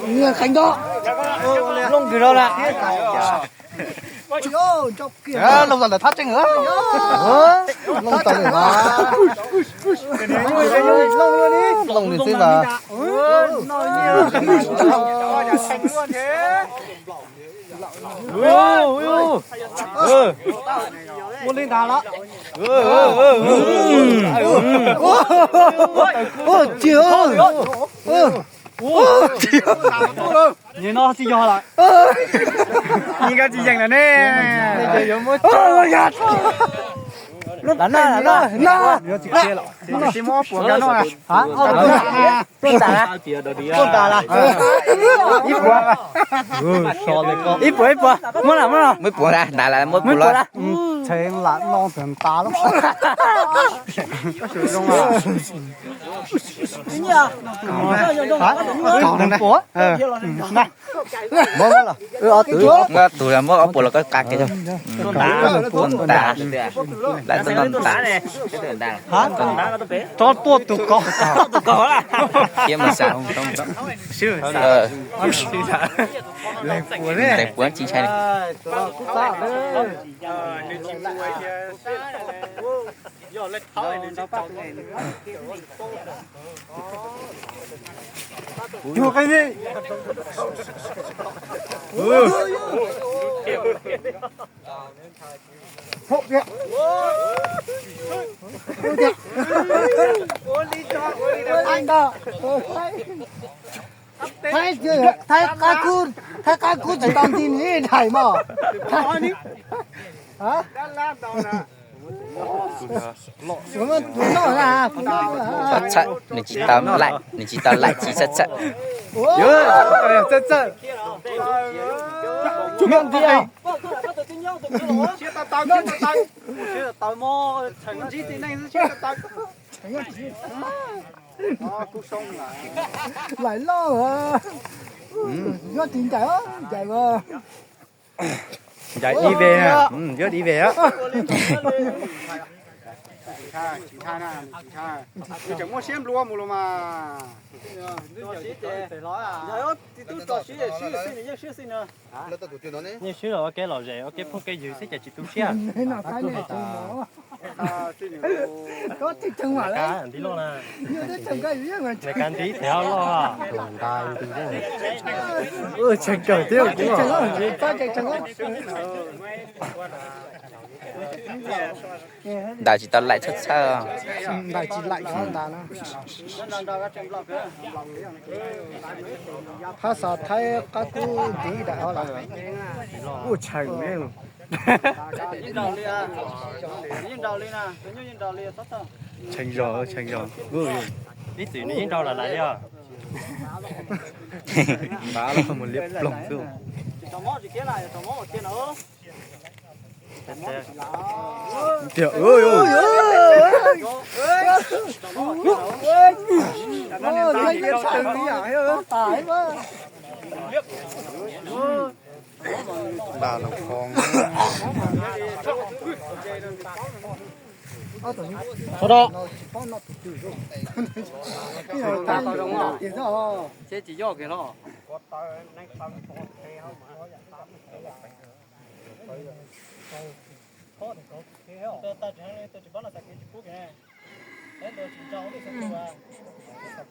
Nghe khánh đó. Lông từ đâu là? Lông là thắt chân nữa. Lông tao này mà. Lông thì xem là. Muốn lên đà đó. Chiều. Nhìn nó chỉ do lại. Nhìn cái gì vậy nè. Bây giờ mới. Là nó. Nó chỉ kia lọ. Chỉ mua của cái nó à? Hả? Tôn tả là. Tôn tả là. Ít bùa. Ít bùa. Muốn làm nó. mới bùa ra, đã là mới bùa ra. Thấy là non thường tá lắm. Có sử dụng à? Hả? Còn này. Này. Mơ là. Tụi là mới bùa là có cắt cái thôi. Tôn tả. Lại tôn tả. Hả? Cho tua tụ có. Kiếm mà sao không? Đẹp quá chi sai này. Chua cái gì? Hộp kìa. Anh đó. Thấy chưa? Thấy cá cu chỉ tao tin ý thầy mà. Hả? Xuống nó là. Thật thật, mình chỉ tao lại chỉ thật thật. Thật. Miệng gì à? Tao mò thành gì thế này chứ tao. Lại lo à. Nó tin chạy á, chạy mà. Chạy đi về nè, rớt đi về á. Chỉ tha nè, chỉ tha. Chẳng mua xem luôn một mà. Nhưng xíu rồi cái lò rẻ, cái phong cái gì sẽ chạy chị tung xe. Có thích chân mà đấy. Cá đi luôn à. Như thế chân cái gì mà. Này can tí theo lo à. Chân trời tiêu chứ mà. Đã chỉ tao lại thật thật. Đại chỉ lại không ta nó. Hắn sao thấy các cô đi đại họ là. Ôi trời ơi. Chành giò. Ít gì nữa nhìn đâu là lại đi à. Bá là một liếp lồng phiêu. Tiểu ơi ơi. Nó lấy cái chân đi à ơi. Tải quá. Đà là con. Thôi đó. Chế chỉ do cái đó.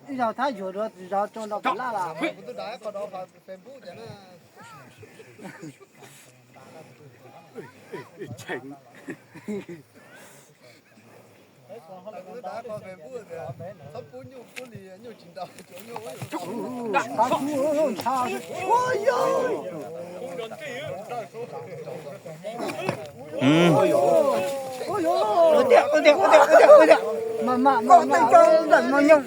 Bây giờ thái vừa được giờ cho nó lá là. Chành. Mà cho đần nó nhung.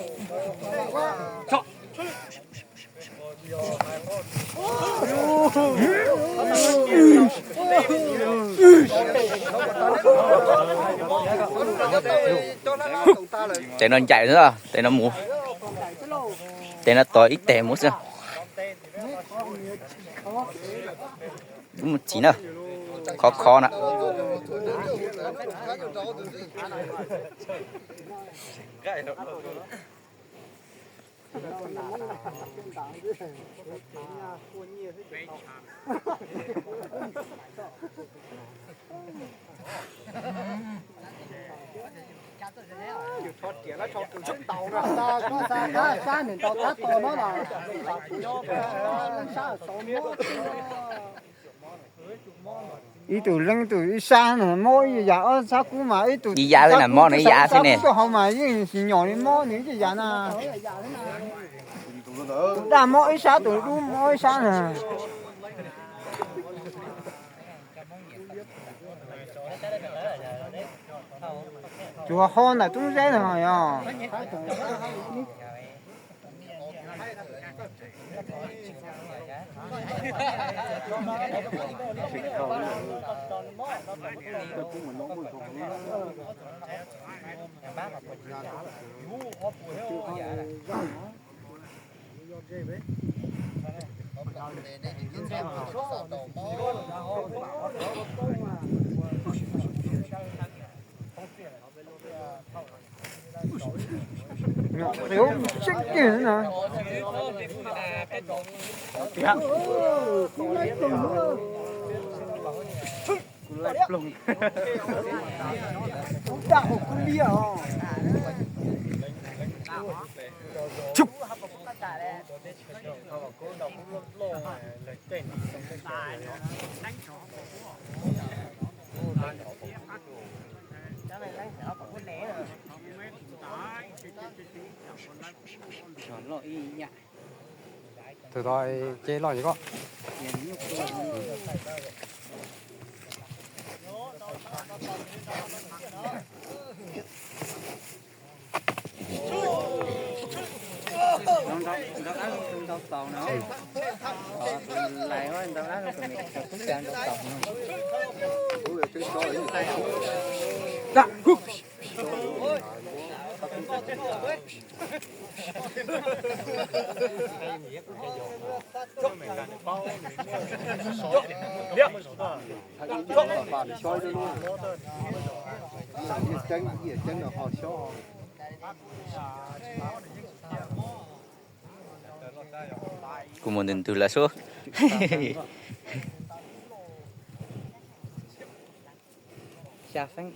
Chạy nó chạy nữa à, chạy nó mù. Chạy nó tối ít tè mút ra. Đúng một chín à. Khó nè. ý tụ lưng tụ ý xa nữa mỗi giờ ở xa cũ mà ý tụ Đi giá thế này món này giá thế này. tụ không mà ý chỉ nhỏ đi mỗi này chỉ giá na tụ đa mỗi xa tụ đu mỗi xa nè chùa hôn là tung dễ rồi à thiếu chết kìa nè đạo con bia chụp từ thôi chế lo gì có Của một lần từ là số. xà phanh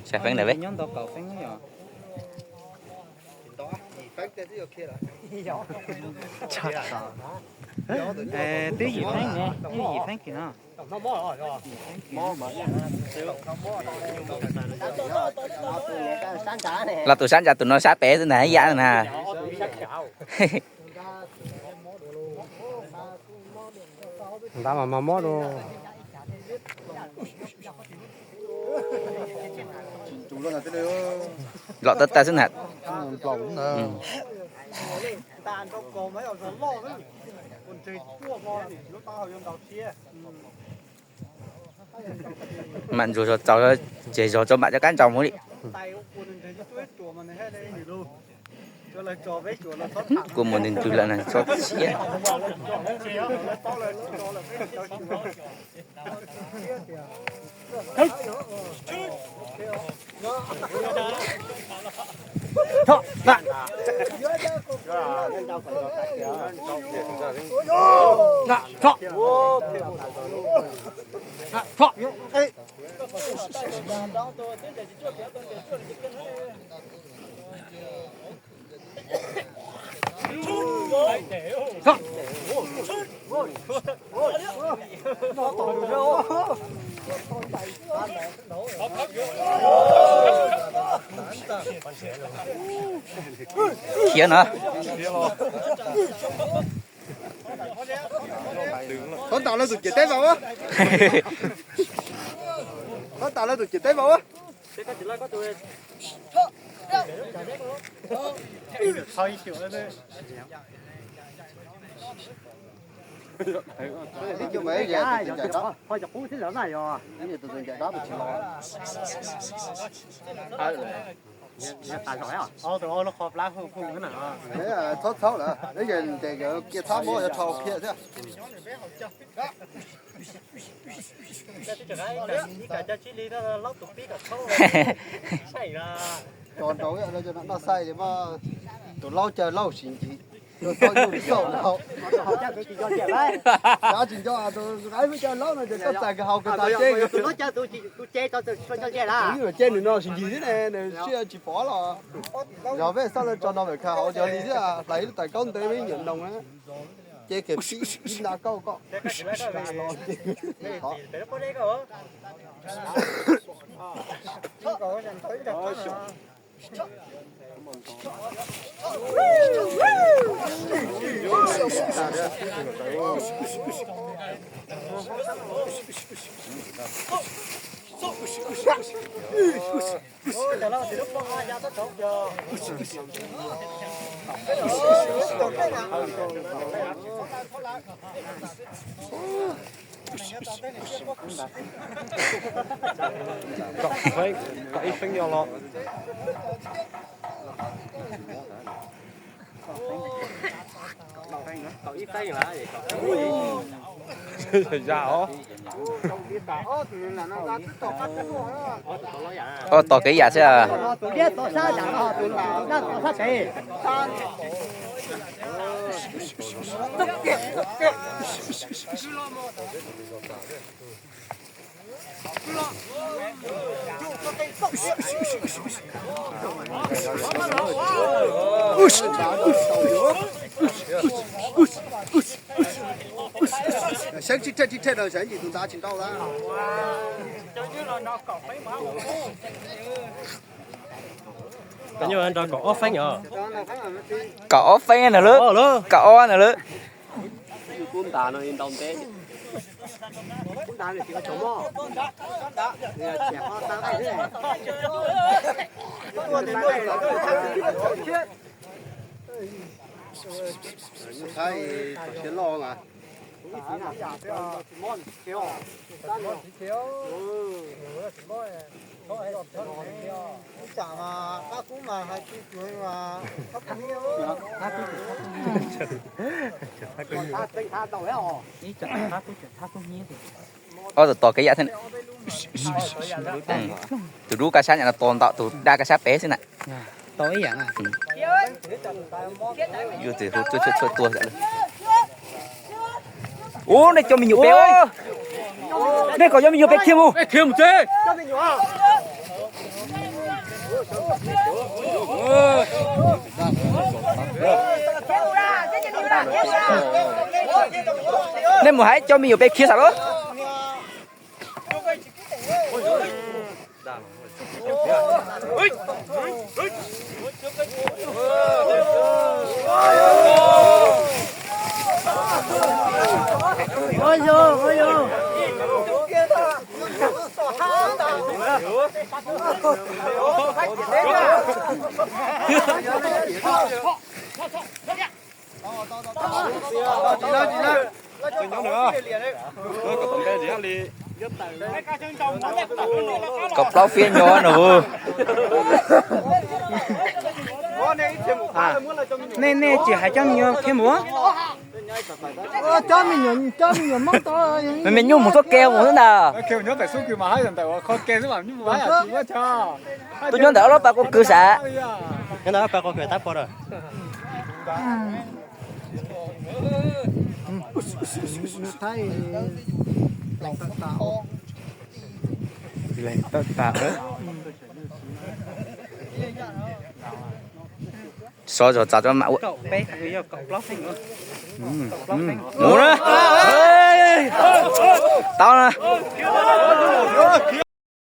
Sẽ phán này vậy. nhóm tàu cầu phanh nhở tí gì phanh nè tí gì phanh kìa nó Là tụi sáng ra tụi nó sát bé thế này giá nè. người ta mà mót đồ Lọ tất ta xin hạt. Mặn rồi cháu chế rồi cho bạn cho cán chồng đi. Của một lần từ là cho xía. Kia nữa. Con tàu nó tụt chết vào á. Con tàu nó tụt chết vào á. Đi cho mấy giờ tụi chạy đó. thôi chọc cú thế lớn này rồi Bây giờ tụi chạy đó tụi chạy tài giỏi à tụi nó khọp lá không cái nào thế là thoát thoát là đấy giờ để kia thoát mua cho thầu kia thế còn đâu vậy cho nó sai thì mà tụi lâu chờ lâu xin chị rồi sao vô đi sầu lâu giá tiền cho tụi gái với cho lâu này thì tất cả cái hậu cái tài chế tụi nó chơi tụi chơi cho chơi là nhưng mà trên thì nó xin gì thế này này chưa chỉ bỏ là giờ về sau này cho nó phải khai hậu giờ đi chứ à lấy tài công tới mới nhận đồng á chế kịp xin là câu có có ít phanh nhau lọ cậu ít tay là gì ra ó tỏ cái giả chứ à tụi biết tụi sao chẳng họ tụi nó tụi sao thế sáng chích chết rồi sáng gì tụi ta chỉnh đâu đó cái như anh cho có phanh nhở cỏ phê nè lứa cỏ nè lứa cuốn tà nó in đồng thế cuốn tà này chỉ có chấm mò nè chè hoa tang thế này thấy chiến lo mà chả mà các cú mà hay cái người mà các cú nhiều tha tàu ấy hò tỏ cái giả thế này tụi đu cá sát nhà là tồn tạo tụi đa cá sát bé thế này tối vậy à vô từ hút chơi tua vậy ô này cho mình nhiều bé ơi đây có cho mình nhiều bé kia không kia một chơi nên một hãy cho mình nhiều bé kia sao đó ôi vô cọc lao phiên nhỏ nữa nên chỉ hai trăm nhiều thêm múa cho mình mong to mình nhung một số keo một thế nào kêu nhớ tại số kêu mà hai lần tại con kêu mà như mà à chỉ quá cho tôi nhớ đỡ đó bà con cư xã cái đó phải có người tát qua rồi thấy lạnh tạo lên tất cả đấy so rồi cho mạo cậu bé bây giờ cậu lóc xinh nữa ngủ nữa tao nè